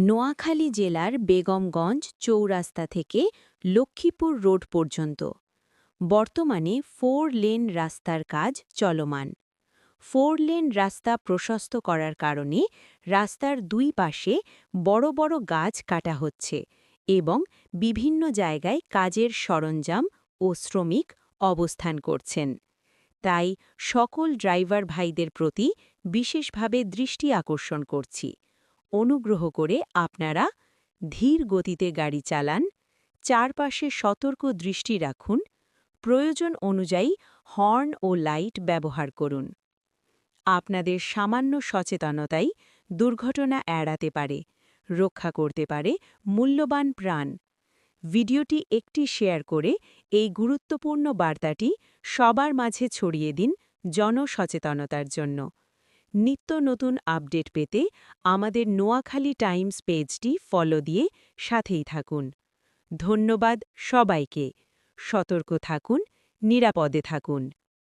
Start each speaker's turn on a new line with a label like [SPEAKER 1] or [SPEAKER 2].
[SPEAKER 1] নোয়াখালী জেলার বেগমগঞ্জ চৌরাস্তা থেকে লক্ষ্মীপুর রোড পর্যন্ত বর্তমানে 4 লেন রাস্তার কাজ চলমান। 4 লেন রাস্তা প্রশস্ত করার কারণে রাস্তার দুই পাশে বড় বড় গাছ কাটা হচ্ছে এবং বিভিন্ন জায়গায় কাজের সরঞ্জাম ও শ্রমিক অবস্থান করছেন। তাই সকল ড্রাইভার ভাইদের প্রতি বিশেষভাবে দৃষ্টি আকর্ষণ করছি, অনুগ্রহ করে আপনারা ধীর গতিতে গাড়ি চালান, চারপাশে সতর্ক দৃষ্টি রাখুন, প্রয়োজন অনুযায়ী হর্ন ও লাইট ব্যবহার করুন। আপনাদের সামান্য সচেতনতাই দুর্ঘটনা এড়াতে পারে, রক্ষা করতে পারে মূল্যবান প্রাণ। ভিডিওটি একটি শেয়ার করে এই গুরুত্বপূর্ণ বার্তাটি সবার মাঝে ছড়িয়ে দিন জনসচেতনতার জন্য। নিত্য নতুন আপডেট পেতে আমাদের নোয়াখালী টাইমস পেজটি ফলো দিয়ে সাথেই থাকুন। ধন্যবাদ সবাইকে। সতর্ক থাকুন, নিরাপদে থাকুন।